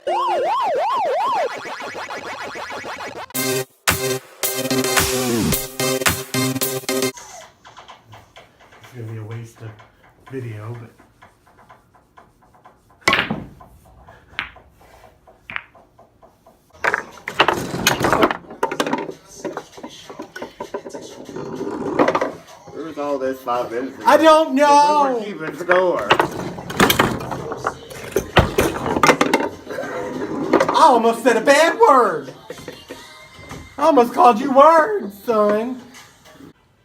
It's gonna be a waste of video, but where's all this 5 minutes ago? I don't know. We were keeping score. I almost said a bad word. I almost called you words, son.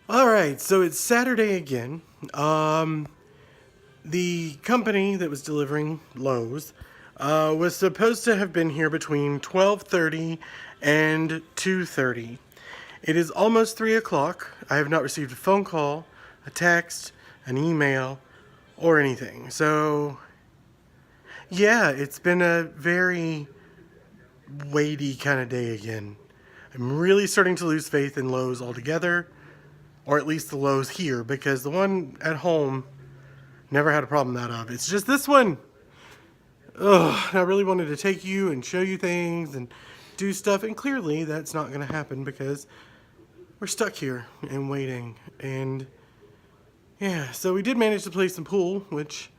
All right, so it's Saturday again. The company that was delivering Lowe's was supposed to have been here between 12:30 and 2:30. It is almost 3 o'clock. I have not received a phone call, a text, an email, or anything. So, yeah, it's been a very weighty kind of day again. I'm really starting to lose faith in Lowe's altogether, or at least the Lowe's here, because the one at home never had a problem out of. It's just this one. Ugh, I really wanted to take you and show you things and do stuff, and clearly that's not going to happen because we're stuck here and waiting. And yeah, so we did manage to play some pool, which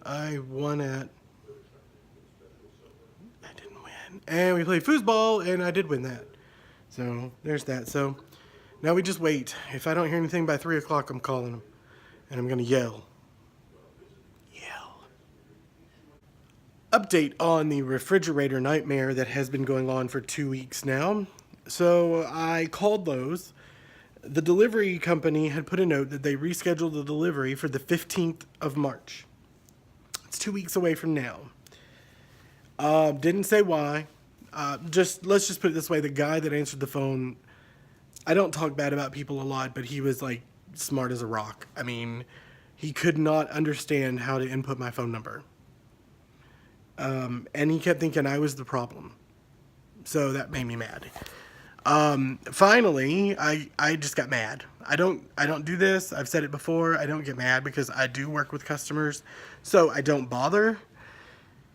I won at. I didn't win. And we played foosball, and I did win that. So there's that. So now we just wait. If I don't hear anything by 3 o'clock, I'm calling them. And I'm going to yell. Update on the refrigerator nightmare that has been going on for 2 weeks now. So I called Lowe's. The delivery company had put a note that they rescheduled the delivery for the 15th of March. It's 2 weeks away from now. Didn't say why. Let's just put it this way. The guy that answered the phone, I don't talk bad about people a lot, but he was like smart as a rock. I mean, he could not understand how to input my phone number. And he kept thinking I was the problem. So that made me mad. Finally, I just got mad. I don't do this. I've said it before. I don't get mad because I do work with customers. So I don't bother.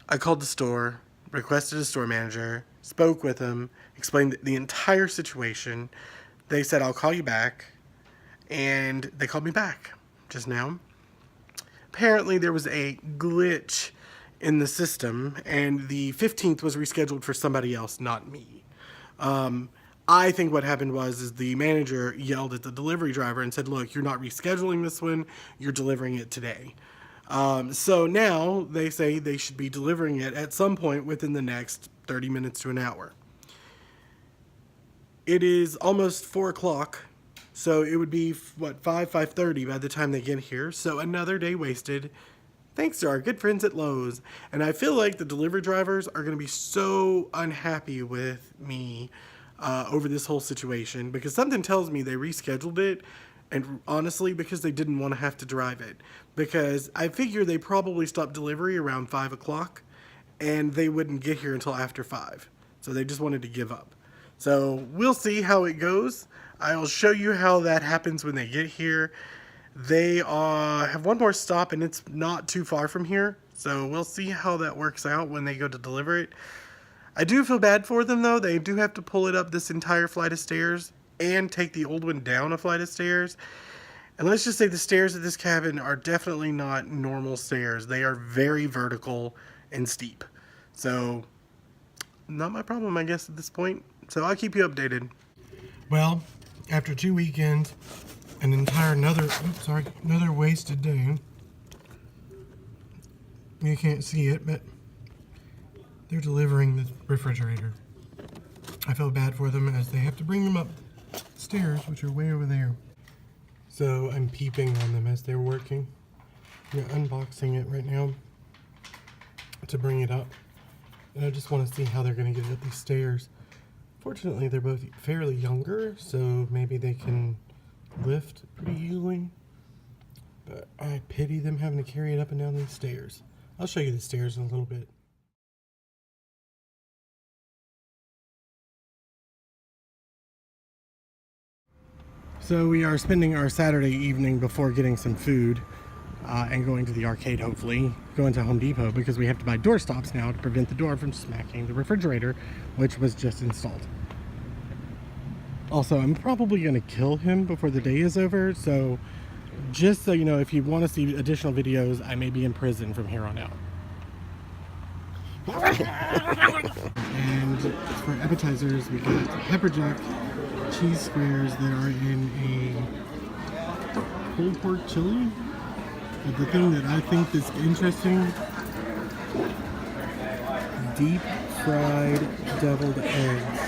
I called the store, requested a store manager, spoke with him, explained the entire situation. They said, I'll call you back. And they called me back just now. Apparently there was a glitch in the system, and the 15th was rescheduled for somebody else, not me. I think what happened is the manager yelled at the delivery driver and said, look, you're not rescheduling this one, you're delivering it today. So now they say they should be delivering it at some point within the next 30 minutes to an hour. It is almost 4 o'clock, so it would be, 5:30 by the time they get here, so another day wasted. Thanks to our good friends at Lowe's. And I feel like the delivery drivers are going to be so unhappy with me over this whole situation, because something tells me they rescheduled it, and honestly, because they didn't want to have to drive it. Because I figure they probably stopped delivery around 5 o'clock, and they wouldn't get here until after 5. So they just wanted to give up. So we'll see how it goes. I'll show you how that happens when they get here. They have one more stop, and it's not too far from here. So we'll see how that works out when they go to deliver it. I do feel bad for them, though. They do have to pull it up this entire flight of stairs and take the old one down a flight of stairs. And let's just say the stairs at this cabin are definitely not normal stairs. They are very vertical and steep. So not my problem, I guess, at this point. So I'll keep you updated. Well, after 2 weekends, another wasted day. You can't see it, but they're delivering the refrigerator. I feel bad for them as they have to bring them up stairs, which are way over there. So I'm peeping on them as they're working. I'm unboxing it right now to bring it up. And I just want to see how they're going to get it up these stairs. Fortunately, they're both fairly younger, so maybe they can lift pretty easily. But I pity them having to carry it up and down these stairs. I'll show you the stairs in a little bit. So we are spending our Saturday evening before getting some food. and going to the arcade, hopefully, going to Home Depot, because we have to buy door stops now to prevent the door from smacking the refrigerator, which was just installed. Also, I'm probably going to kill him before the day is over, so just so you know, if you want to see additional videos, I may be in prison from here on out. And for appetizers, we got pepper jack cheese squares that are in a pulled pork chili. But the thing that I think is interesting, deep fried deviled eggs.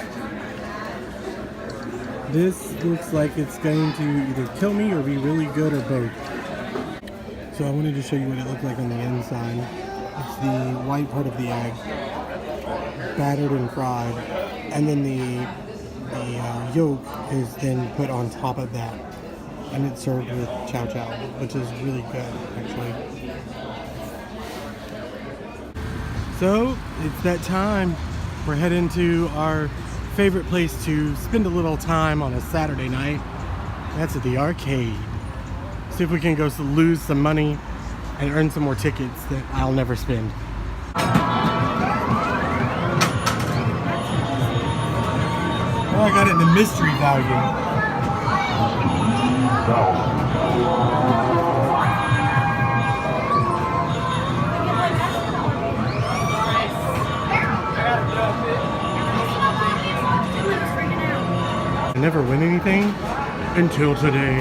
This looks like it's going to either kill me or be really good or both. So I wanted to show you what it looked like on the inside. It's the white part of the egg, battered and fried, and then the yolk is then put on top of that. And it's served with chow chow, which is really good, actually. So, it's that time. We're heading to our favorite place to spend a little time on a Saturday night. That's at the arcade. See if we can go lose some money and earn some more tickets that I'll never spend. Oh, I got it in the mystery value. I never win anything until today.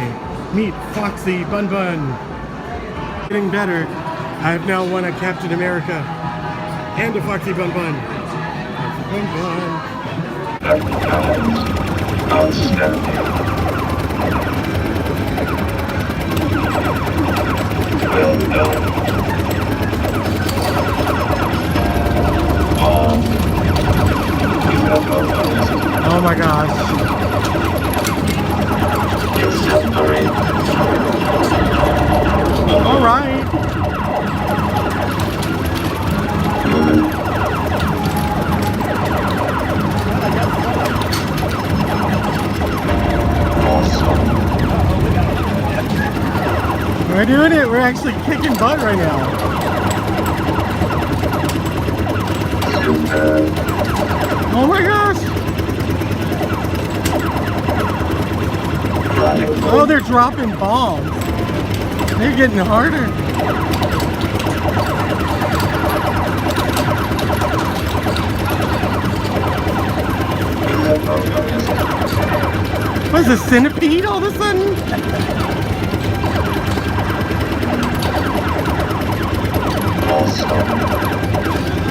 Meet Foxy Bun Bun. Getting better. I've now won a Captain America and a Foxy Bun Bun. Foxy Bun Bun. Outstanding. Well done. Oh my gosh. All right. We're doing it. We're actually kicking butt right now. Oh my gosh. Oh, they're dropping bombs. They're getting harder. What's a centipede all of a sudden?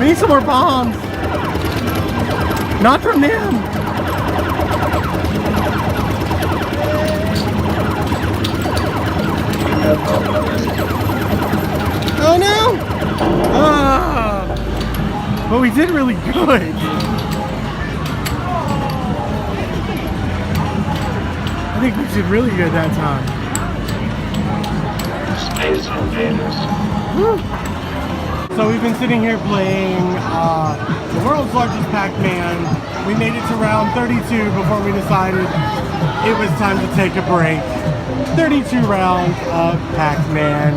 We need some more bombs. Not from them. Oh no! But we did really good. I think we did really good that time. Space Invaders. Woo. So we've been sitting here playing the world's largest Pac-Man. We made it to round 32 before we decided it was time to take a break. 32 rounds of Pac-Man.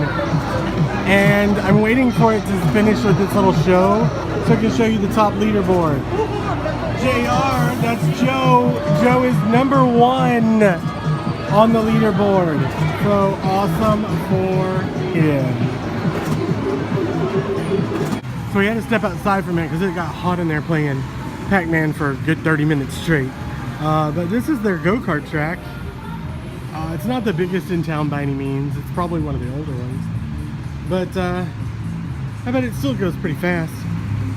And I'm waiting for it to finish with this little show so I can show you the top leaderboard. JR, that's Joe. Joe is number 1 on the leaderboard. So awesome for him. So we had to step outside for a minute because it got hot in there playing Pac-Man for a good 30 minutes straight. But this is their go-kart track. It's not the biggest in town by any means. It's probably one of the older ones. But I bet it still goes pretty fast.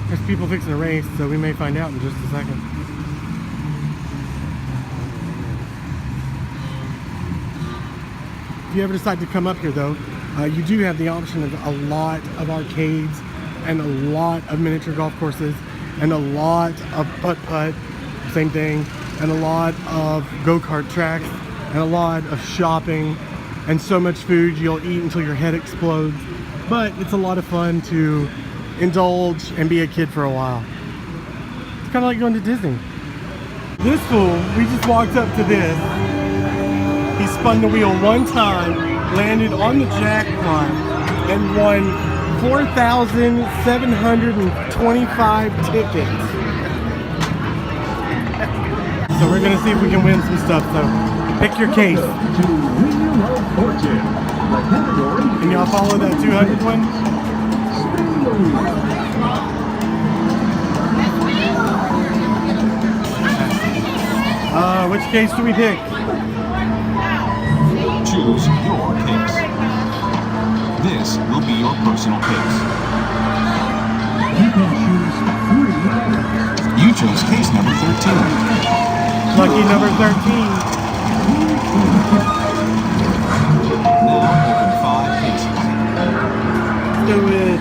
There's people fixing a race, so we may find out in just a second. If you ever decide to come up here though, you do have the option of a lot of arcades and a lot of miniature golf courses and a lot of putt-putt, same thing, and a lot of go-kart tracks and a lot of shopping and so much food you'll eat until your head explodes. But it's a lot of fun to indulge and be a kid for a while. It's kind of like going to Disney. This fool, we just walked up to this. He spun the wheel one time, landed on the jackpot, and won 4,725 tickets. So we're gonna see if we can win some stuff. So pick your case. Can y'all follow that 200 one? Which case do we pick? Choose your case. This will be your personal case. You chose case number 13. Lucky number 13. Now open 5 cases. Let's go with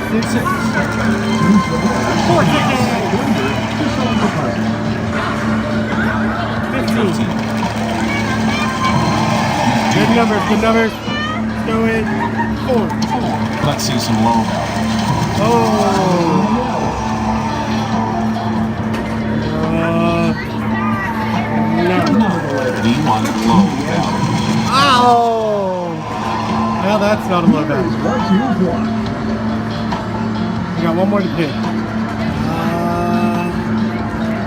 6. 4 tickets. 15. Good numbers, good numbers. Let's go with 4. Let's see some low value. Oh. No. We want low value. Ow! Well, that's not a low value. We got one more to pick.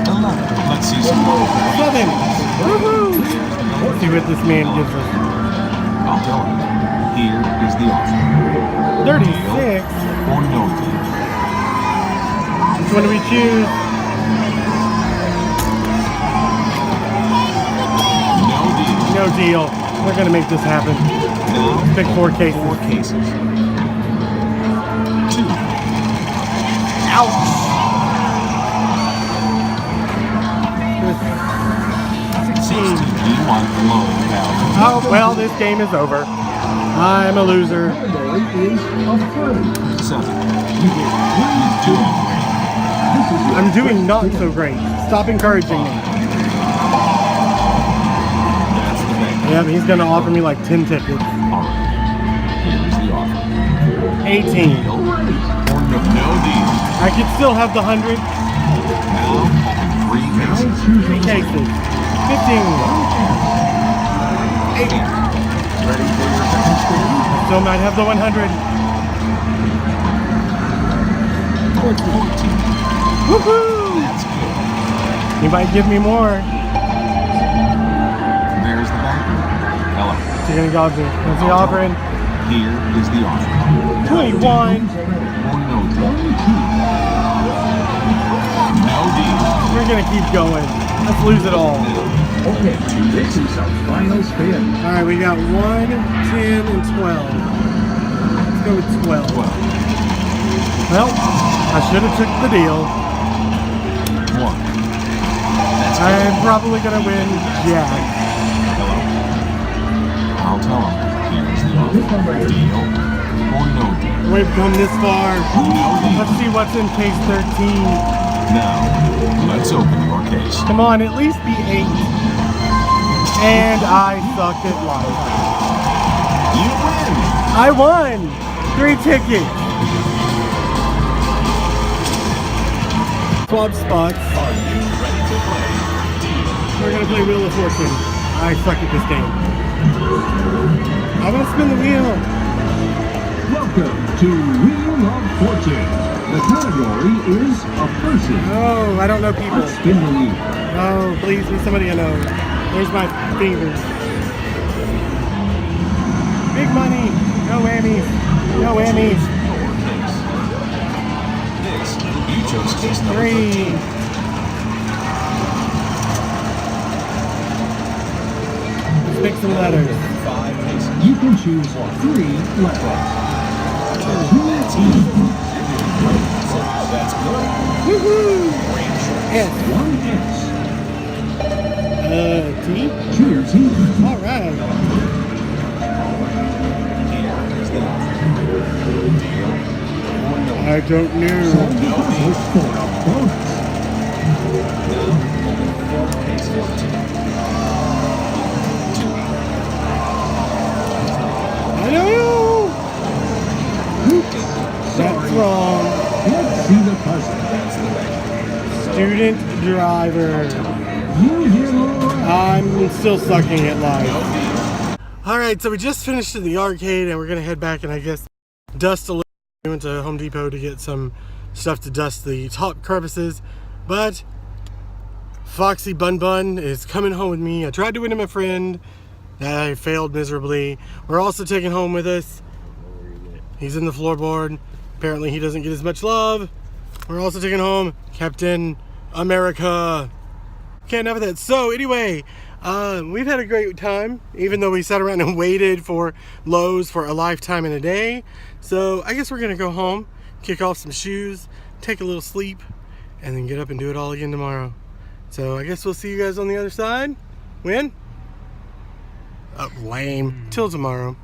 11. Let's see some low value. 7. Woohoo! Let's see what this man gives us. I'll tell you. Here is the offer. 36. Or no deal. Which one do we choose? No deal. No deal. We're gonna make this happen. Now Pick 4 cases. 4 cases. 2. Ouch! 16. We want low value. Oh, well, this game is over. I'm a loser. 7. He's doing great. I'm doing not so great. Stop encouraging me. That's the bank. Yeah, he's gonna offer me like 10 tickets. All right. Here's the offer. 18. Deal or no deal. I could still have the 100. Now open 3 cases. 3 cases. 15. 8. Ready for your second spin? Still might have the 100. 14. Woohoo! That's good. You might give me more. There's the bank. Hello. What's he gonna go to? What's he offering? Here is the offer. 21. Or no deal. No deal. We're gonna keep going. Let's lose it all. Okay, this is our final spin. All right, we got 1, 10, and 12. Let's go with 12. 12. Well, I should have took the deal. 1. That's good. I'm probably gonna win Jack. Hello. I'll tell him. Here's the offer. Deal or no deal. We've come this far. No deal. Let's see what's in case 13. Now, let's open your case. Come on, at least be 8. And I sucked at life. You win. I won 3 tickets. Swap spots. Are you ready to play? Deal. We're gonna play Wheel of Fortune. I suck at this game. I'm gonna spin the wheel. Welcome to Wheel of Fortune. The category is a person. Oh, I don't know people. Let's spin the wheel. Oh, please be somebody I know. There's my fingers. Big money. No whammies. No whammies. Your case. This, you chose case number 3. 13. Let's pick some letters. 5 cases. You can choose 3 letters. That's easy. That's good. Woohoo! S. 1 S. T. Cheers here. All right. Here is the offer. Deal or no I don't know. Puzzles for a bonus. Now, open 4 case 14. 2. I don't know. That's wrong. Let's see the puzzle. That's the bank. Student driver. You did all right. I'm still sucking at life. All right, so we just finished in the arcade and we're gonna head back and I guess dust a little. We went to Home Depot to get some stuff to dust the top crevices, but Foxy Bun Bun is coming home with me. I tried to win him a friend. I failed miserably. We're also taking home with us. He's in the floorboard. Apparently he doesn't get as much love. We're also taking home Captain America. Okay, enough of that. So anyway, we've had a great time, even though we sat around and waited for Lowe's for a lifetime in a day. So I guess we're gonna go home, kick off some shoes, take a little sleep, and then get up and do it all again tomorrow. So I guess we'll see you guys on the other side. When? Lame. Till tomorrow.